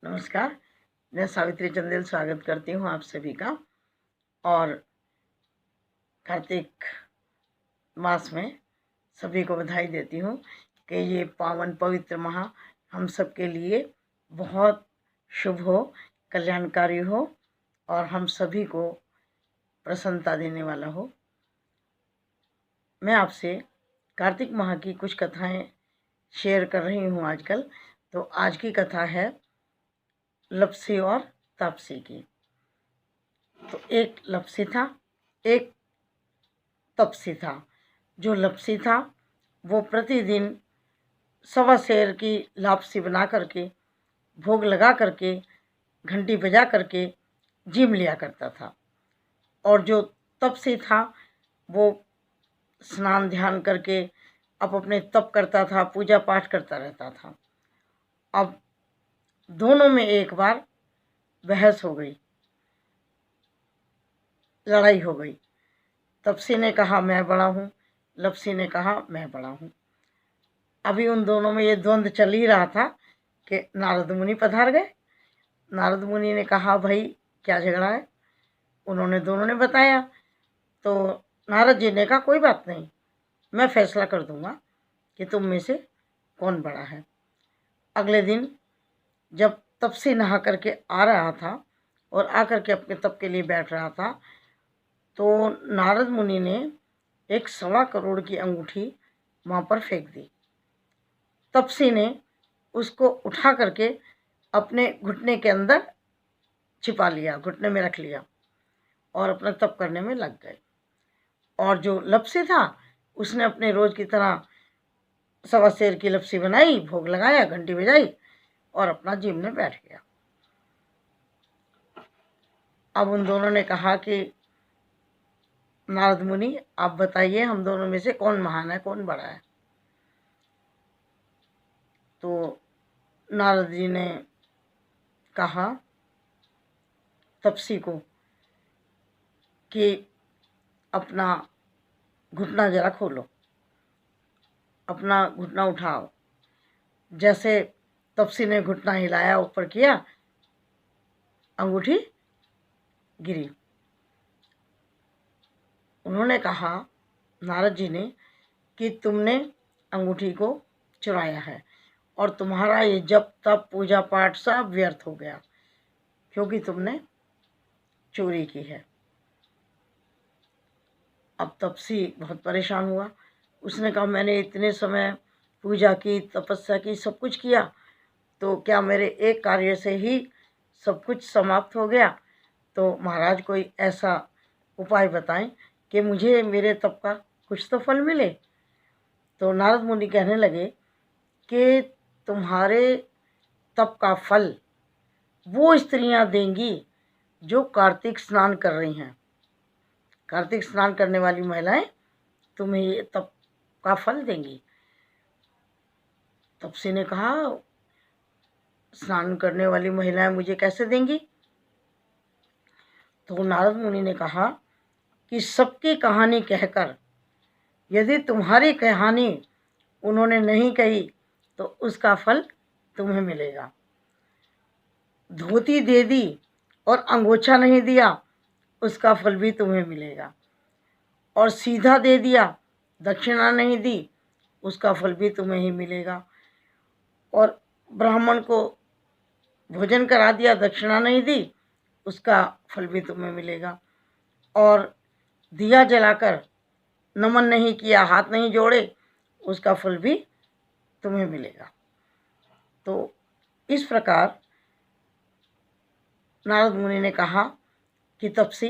नमस्कार। मैं सावित्री चंदेल स्वागत करती हूँ आप सभी का। और कार्तिक मास में सभी को बधाई देती हूँ कि ये पावन पवित्र माह हम सब के लिए बहुत शुभ हो, कल्याणकारी हो और हम सभी को प्रसन्नता देने वाला हो। मैं आपसे कार्तिक माह की कुछ कथाएं शेयर कर रही हूँ आजकल। तो आज की कथा है लप्सी और तापसी की। तो एक लप्सी था, एक तपसी था। जो लप्सी था वो प्रतिदिन सवा सेर की लापसी बना करके, भोग लगा करके, घंटी बजा करके जिम लिया करता था। और जो तपसी था वो स्नान ध्यान करके अपने तप करता था, पूजा पाठ करता रहता था। अब दोनों में एक बार बहस हो गई, लड़ाई हो गई। तपसी ने कहा मैं बड़ा हूँ, लप्सी ने कहा मैं बड़ा हूँ। अभी उन दोनों में ये द्वंद्व चल ही रहा था कि नारद मुनि पधार गए। नारद मुनि ने कहा भाई क्या झगड़ा है। उन्होंने दोनों ने बताया। तो नारद जी ने कहा कोई बात नहीं, मैं फैसला कर दूंगा कि तुम में से कौन बड़ा है। अगले दिन जब तपसी नहा करके आ रहा था और आकर के अपने तप के लिए बैठ रहा था, तो नारद मुनि ने एक 1.25 करोड़ की अंगूठी वहाँ पर फेंक दी। तपसी ने उसको उठा करके अपने घुटने के अंदर छिपा लिया, घुटने में रख लिया और अपना तप करने में लग गए। और जो लप्सी था उसने अपने रोज की तरह सवा सेर की लप्सी बनाई, भोग लगाया, घंटी बजाई और अपना जिम में बैठ गया। अब उन दोनों ने कहा कि नारद मुनि आप बताइए हम दोनों में से कौन महान है, कौन बड़ा है। तो नारद जी ने कहा तपसी को कि अपना घुटना जरा खोलो, अपना घुटना उठाओ। जैसे तपसी ने घुटना हिलाया, ऊपर किया, अंगूठी गिरी। उन्होंने कहा नारद जी ने कि तुमने अंगूठी को चुराया है और तुम्हारा ये जप तप पूजा पाठ सब व्यर्थ हो गया क्योंकि तुमने चोरी की है। अब तपसी बहुत परेशान हुआ। उसने कहा मैंने इतने समय पूजा की, तपस्या की, सब कुछ किया, तो क्या मेरे एक कार्य से ही सब कुछ समाप्त हो गया? तो महाराज कोई ऐसा उपाय बताएं कि मुझे मेरे तप का कुछ तो फल मिले। तो नारद मुनि कहने लगे कि तुम्हारे तप का फल वो स्त्रियां देंगी जो कार्तिक स्नान कर रही हैं। कार्तिक स्नान करने वाली महिलाएं तुम्हें ये तप का फल देंगी। तपसी ने कहा स्नान करने वाली महिलाएं मुझे कैसे देंगी? तो नारद मुनि ने कहा कि सबकी कहानी कहकर यदि तुम्हारी कहानी उन्होंने नहीं कही तो उसका फल तुम्हें मिलेगा। धोती दे दी और अंगोछा नहीं दिया, उसका फल भी तुम्हें मिलेगा। और सीधा दे दिया, दक्षिणा नहीं दी, उसका फल भी तुम्हें ही मिलेगा। और ब्राह्मण को भोजन करा दिया, दक्षिणा नहीं दी, उसका फल भी तुम्हें मिलेगा। और दिया जलाकर नमन नहीं किया, हाथ नहीं जोड़े, उसका फल भी तुम्हें मिलेगा। तो इस प्रकार नारद मुनि ने कहा कि तपसी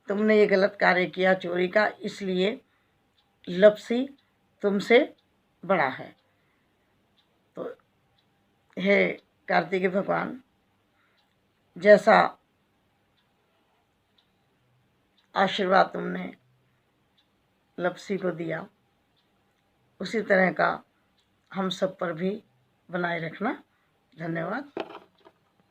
तुमने ये गलत कार्य किया, चोरी का, इसलिए लप्सी तुमसे बड़ा है। तो हे कार्तिकेय भगवान, जैसा आशीर्वाद तुमने लप्सी को दिया उसी तरह का हम सब पर भी बनाए रखना। धन्यवाद।